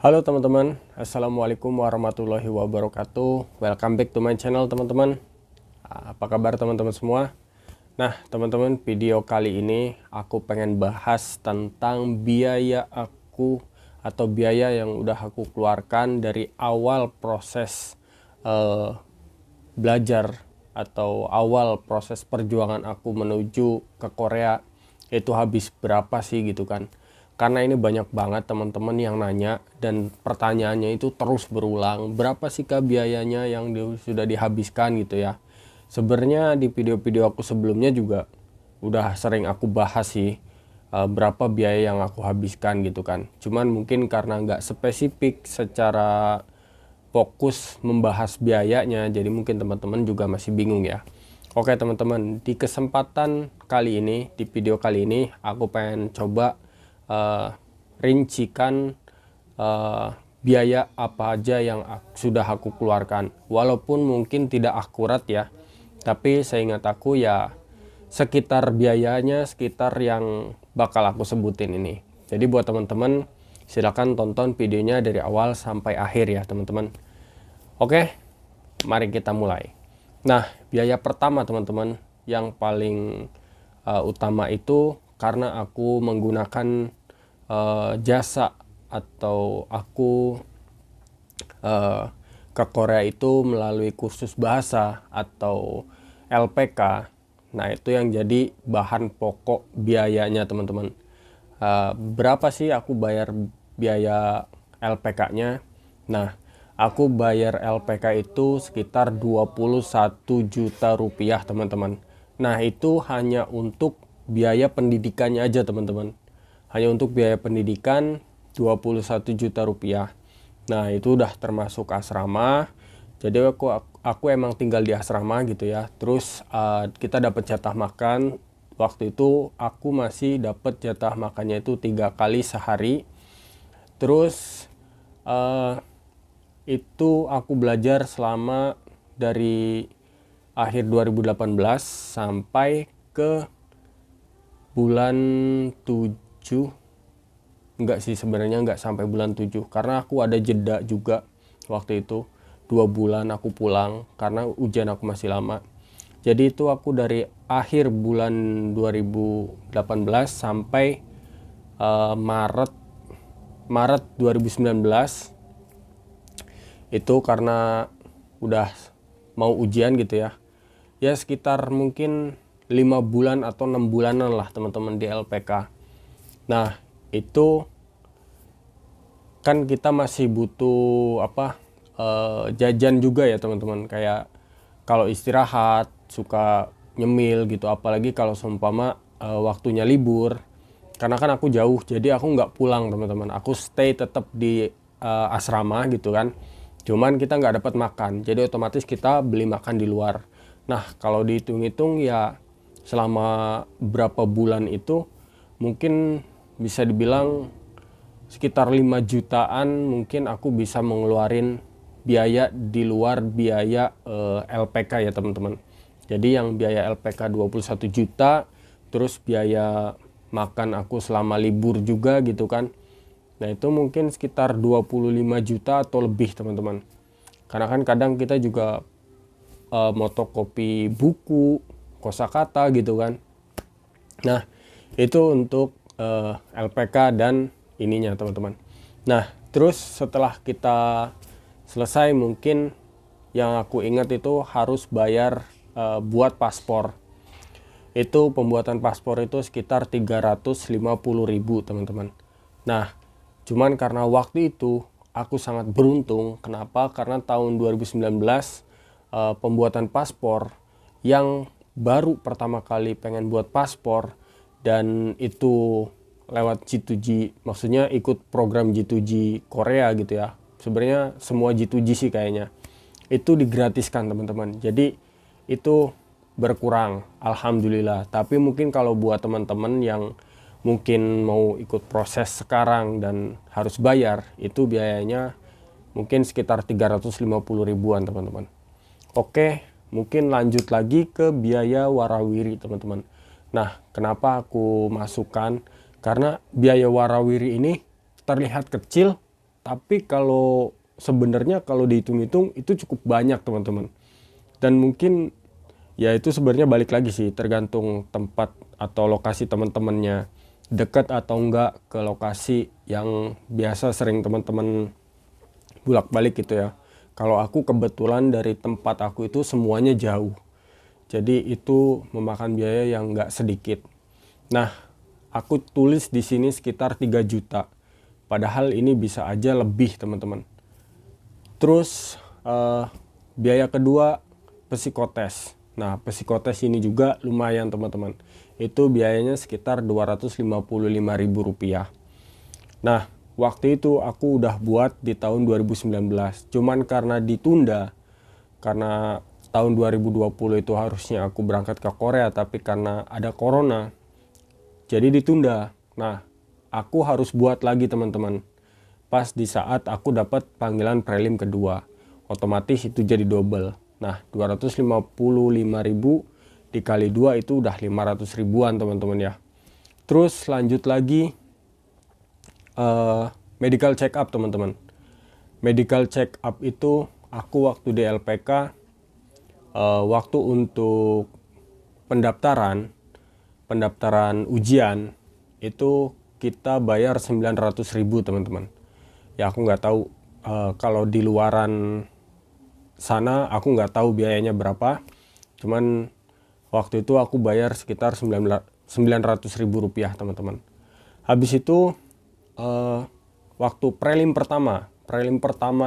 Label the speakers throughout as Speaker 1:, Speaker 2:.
Speaker 1: Halo teman-teman, Assalamualaikum warahmatullahi wabarakatuh. Welcome back to my channel teman-teman. Apa kabar teman-teman semua? Nah teman-teman, video kali ini aku pengen bahas tentang biaya aku atau biaya yang udah aku keluarkan dari awal proses belajar atau awal proses perjuangan aku menuju ke Korea. Itu habis berapa sih gitu kan. Karena ini banyak banget teman-teman yang nanya dan pertanyaannya itu terus berulang. Berapa sih kah biayanya yang sudah dihabiskan gitu ya. Sebenarnya di video-video aku sebelumnya juga udah sering aku bahas sih berapa biaya yang aku habiskan gitu kan. Cuman mungkin karena nggak spesifik secara fokus membahas biayanya, jadi mungkin teman-teman juga masih bingung ya. Oke teman-teman, di kesempatan kali ini, di video kali ini aku pengen coba rincikan biaya apa aja yang sudah aku keluarkan. Walaupun mungkin tidak akurat ya, tapi seingat aku ya sekitar biayanya sekitar yang bakal aku sebutin ini. Jadi buat teman-teman silakan tonton videonya dari awal sampai akhir ya teman-teman. Oke, mari kita mulai. Nah, biaya pertama teman-teman yang paling utama itu karena aku menggunakan jasa atau aku ke Korea itu melalui kursus bahasa atau LPK. Nah itu yang jadi bahan pokok biayanya teman-teman. Berapa sih aku bayar biaya LPK-nya? Nah aku bayar LPK itu sekitar 21 juta rupiah teman-teman. Nah itu hanya untuk biaya pendidikannya aja teman-teman. Hanya untuk biaya pendidikan 21 juta rupiah. Nah itu udah termasuk asrama. Jadi aku emang tinggal di asrama gitu ya. Terus kita dapat jatah makan. Waktu itu aku masih dapat jatah makannya itu 3 kali sehari. Terus itu aku belajar selama dari akhir 2018 sampai ke bulan 7. Enggak sih sebenarnya, enggak sampai bulan 7 karena aku ada jeda juga waktu itu 2 bulan aku pulang karena ujian aku masih lama. Jadi itu aku dari akhir bulan 2018 sampai Maret 2019 itu karena udah mau ujian gitu ya. Ya sekitar mungkin 5 bulan atau 6 bulanan lah teman-teman di LPK. Nah itu kan kita masih butuh jajan juga ya teman-teman. Kayak kalau istirahat suka nyemil gitu, apalagi kalau seumpama waktunya libur. Karena kan aku jauh, jadi aku nggak pulang teman-teman, aku stay tetap di asrama gitu kan. Cuman kita nggak dapat makan, jadi otomatis kita beli makan di luar. Nah kalau dihitung-hitung ya selama berapa bulan itu mungkin bisa dibilang sekitar 5 jutaan mungkin aku bisa mengeluarin biaya di luar biaya LPK ya teman-teman. Jadi yang biaya LPK 21 juta, terus biaya makan aku selama libur juga gitu kan. Nah itu mungkin sekitar 25 juta atau lebih teman-teman. Karena kan kadang kita juga motokopi buku, kosakata gitu kan. Nah itu untuk LPK dan ininya teman-teman. Nah terus setelah kita selesai mungkin yang aku ingat itu harus bayar buat paspor. Itu pembuatan paspor itu sekitar 350.000 teman-teman. Nah cuman karena waktu itu aku sangat beruntung. Kenapa? Karena tahun 2019 pembuatan paspor yang baru pertama kali pengen buat paspor dan itu lewat G2G, maksudnya ikut program G2G Korea gitu ya. Sebenarnya semua G2G sih kayaknya. Itu digratiskan teman-teman. Jadi itu berkurang, alhamdulillah. Tapi mungkin kalau buat teman-teman yang mungkin mau ikut proses sekarang dan harus bayar, itu biayanya mungkin sekitar 350 ribuan teman-teman. Oke, mungkin lanjut lagi ke biaya warawiri teman-teman. Nah kenapa aku masukkan, karena biaya warawiri ini terlihat kecil Tapi kalau sebenarnya kalau dihitung-hitung itu cukup banyak teman-teman. Dan mungkin ya itu sebenarnya balik lagi sih, tergantung tempat atau lokasi teman-temannya, dekat atau enggak ke lokasi yang biasa sering teman-teman bolak-balik gitu ya. Kalau aku kebetulan dari tempat aku itu semuanya jauh, jadi itu memakan biaya yang enggak sedikit. Nah, aku tulis di sini sekitar 3 juta, padahal ini bisa aja lebih teman-teman. Terus biaya kedua psikotes. Nah, psikotes ini juga lumayan teman-teman. Itu biayanya sekitar Rp255.000. Nah, waktu itu aku udah buat di tahun 2019. Cuman karena ditunda, karena tahun 2020 itu harusnya aku berangkat ke Korea, tapi karena ada corona, jadi ditunda. Nah, aku harus buat lagi teman-teman. Pas di saat aku dapat panggilan prelim kedua, otomatis itu jadi double. Nah, 255.000 dikali 2 itu udah 500 ribuan teman-teman ya. Terus lanjut lagi medical check up teman-teman. Medical check up itu aku waktu di LPK, waktu untuk pendaftaran ujian itu kita bayar 900.000 teman-teman. Ya aku nggak tahu kalau di luaran sana aku nggak tahu biayanya berapa. Cuman waktu itu aku bayar sekitar 900.000 rupiah teman-teman. Habis itu waktu prelim pertama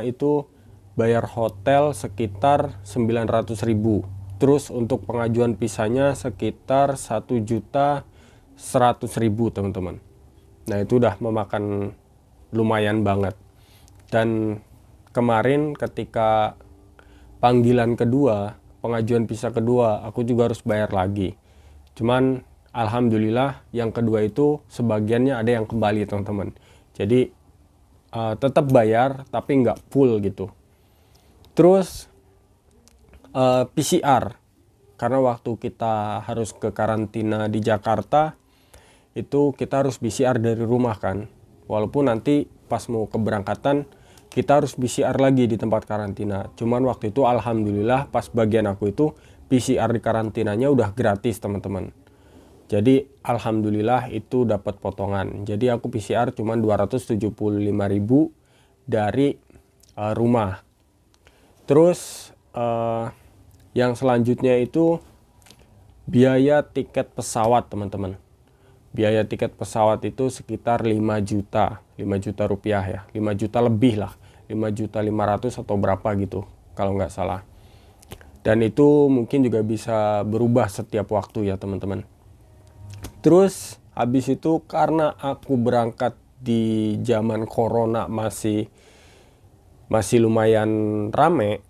Speaker 1: itu bayar hotel sekitar 900.000. Terus untuk pengajuan visanya sekitar 1.100.000 teman-teman. Nah itu udah memakan lumayan banget. Dan kemarin ketika panggilan kedua, pengajuan visa kedua, aku juga harus bayar lagi. Cuman alhamdulillah yang kedua itu sebagiannya ada yang kembali teman-teman. Jadi tetap bayar tapi nggak full gitu. Terus PCR, karena waktu kita harus ke karantina di Jakarta itu kita harus PCR dari rumah kan. Walaupun nanti pas mau keberangkatan kita harus PCR lagi di tempat karantina. Cuman waktu itu alhamdulillah pas bagian aku itu PCR di karantinanya udah gratis teman-teman. Jadi alhamdulillah itu dapat potongan. Jadi aku PCR cuman 275.000 dari rumah. Terus yang selanjutnya itu biaya tiket pesawat teman-teman. Biaya tiket pesawat itu sekitar 5 juta rupiah ya, 5 juta lebih lah, 5.500.000 atau berapa gitu kalau nggak salah. Dan itu mungkin juga bisa berubah setiap waktu ya teman-teman. Terus habis itu karena aku berangkat di zaman corona masih lumayan rame,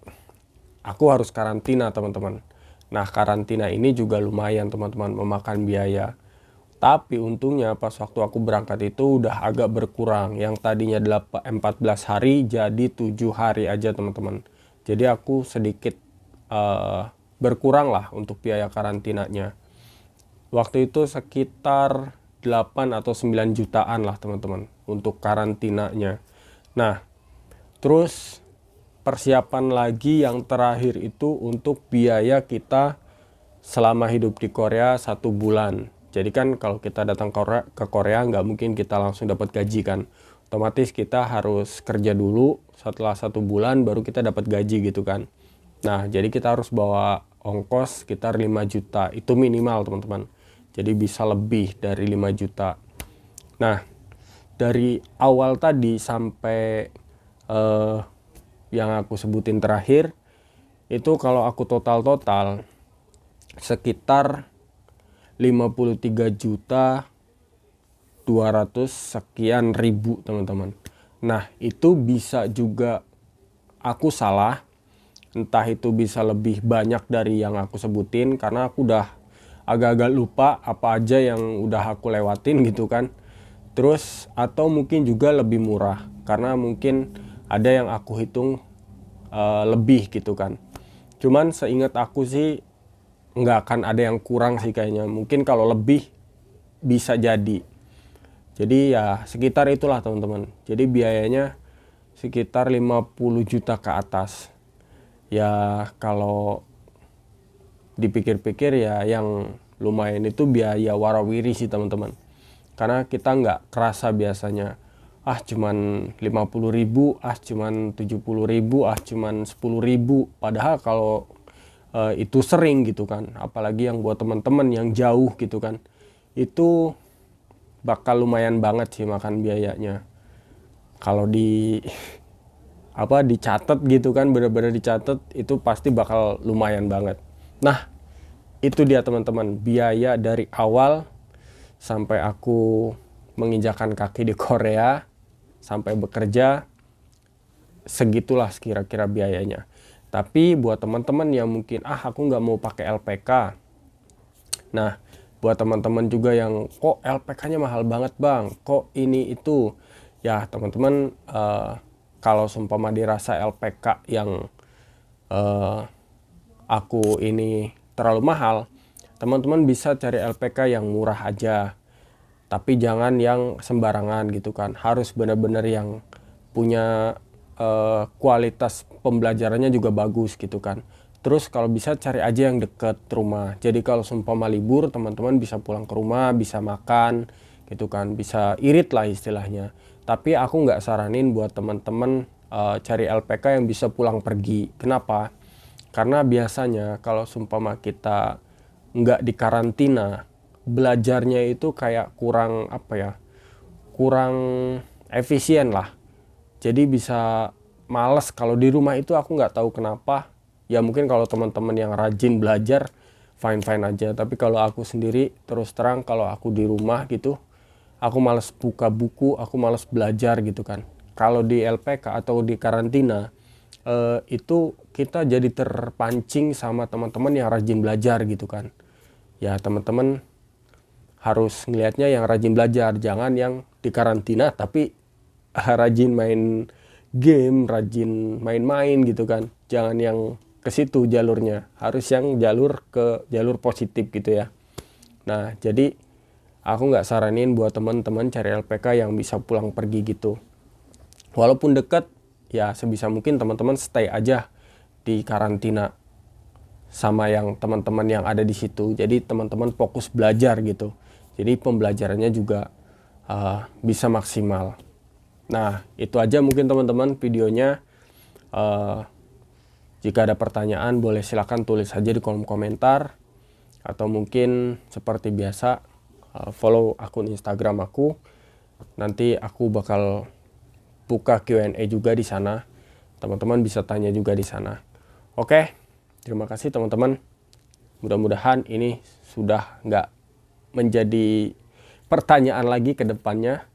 Speaker 1: aku harus karantina teman-teman. Nah karantina ini juga lumayan teman-teman, memakan biaya. Tapi untungnya pas waktu aku berangkat itu udah agak berkurang. Yang tadinya 14 hari jadi 7 hari aja teman-teman. Jadi aku sedikit berkurang lah untuk biaya karantinanya. Waktu itu sekitar 8 atau 9 jutaan lah teman-teman untuk karantinanya. Nah terus persiapan lagi yang terakhir itu untuk biaya kita selama hidup di Korea 1 bulan. Jadi kan kalau kita datang ke Korea nggak mungkin kita langsung dapat gaji kan. Otomatis kita harus kerja dulu, setelah 1 bulan baru kita dapat gaji gitu kan. Nah jadi kita harus bawa ongkos sekitar 5 juta, itu minimal teman-teman. Jadi bisa lebih dari 5 juta. Nah dari awal tadi sampai yang aku sebutin terakhir, itu kalau aku total sekitar 53.200 sekian ribu teman-teman. Nah itu bisa juga aku salah, entah itu bisa lebih banyak dari yang aku sebutin karena aku udah agak-agak lupa apa aja yang udah aku lewatin gitu kan. Terus atau mungkin juga lebih murah karena mungkin ada yang aku hitung lebih gitu kan. Cuman seingat aku sih nggak akan ada yang kurang sih kayaknya. Mungkin kalau lebih bisa jadi. Jadi ya sekitar itulah teman-teman. Jadi biayanya sekitar 50 juta ke atas. Ya kalau dipikir-pikir ya yang lumayan itu biaya warawiri sih teman-teman. Karena kita nggak kerasa biasanya, cuman 50.000, cuman 70.000, cuman 10.000. Padahal kalau itu sering gitu kan, apalagi yang buat teman-teman yang jauh gitu kan, itu bakal lumayan banget sih makan biayanya. Kalau dicatat gitu kan, bener-bener dicatat, itu pasti bakal lumayan banget. Nah, itu dia teman-teman, biaya dari awal sampai aku menginjakan kaki di Korea sampai bekerja, segitulah kira-kira biayanya. Tapi buat teman-teman yang mungkin aku nggak mau pakai LPK, nah buat teman-teman juga yang kok LPK-nya mahal banget bang, kok ini itu, ya teman-teman, kalau seumpama dirasa LPK yang aku ini terlalu mahal, teman-teman bisa cari LPK yang murah aja, tapi jangan yang sembarangan gitu kan. Harus benar-benar yang punya kualitas pembelajarannya juga bagus gitu kan. Terus kalau bisa cari aja yang deket rumah. Jadi kalau seumpama libur, teman-teman bisa pulang ke rumah, bisa makan gitu kan, bisa irit lah istilahnya. Tapi aku nggak saranin buat teman-teman cari LPK yang bisa pulang pergi. Kenapa? Karena biasanya kalau seumpama kita nggak dikarantina, belajarnya itu kayak kurang kurang efisien lah. Jadi bisa males. Kalau di rumah itu aku nggak tahu kenapa, ya mungkin kalau teman-teman yang rajin belajar fine-fine aja, tapi kalau aku sendiri terus terang, kalau aku di rumah gitu, aku males buka buku, aku males belajar gitu kan. Kalau di LPK atau di karantina, itu kita jadi terpancing sama teman-teman yang rajin belajar gitu kan. Ya teman-teman harus ngelihatnya yang rajin belajar, jangan yang di karantina tapi rajin main game, rajin main-main gitu kan. Jangan yang ke situ jalurnya, harus yang jalur positif gitu ya. Nah jadi aku nggak saranin buat teman-teman cari LPK yang bisa pulang pergi gitu. Walaupun dekat, ya sebisa mungkin teman-teman stay aja di karantina sama yang teman-teman yang ada di situ. Jadi teman-teman fokus belajar gitu. Jadi pembelajarannya juga bisa maksimal. Nah itu aja mungkin teman-teman videonya. Jika ada pertanyaan boleh silahkan tulis saja di kolom komentar. Atau mungkin seperti biasa follow akun Instagram aku. Nanti aku bakal buka Q&A juga di sana. Teman-teman bisa tanya juga di sana. Oke, terima kasih teman-teman. Mudah-mudahan ini sudah nggak menjadi pertanyaan lagi ke depannya.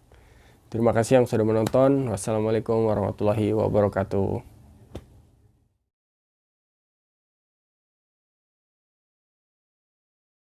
Speaker 1: Terima kasih yang sudah menonton. Wassalamualaikum warahmatullahi wabarakatuh.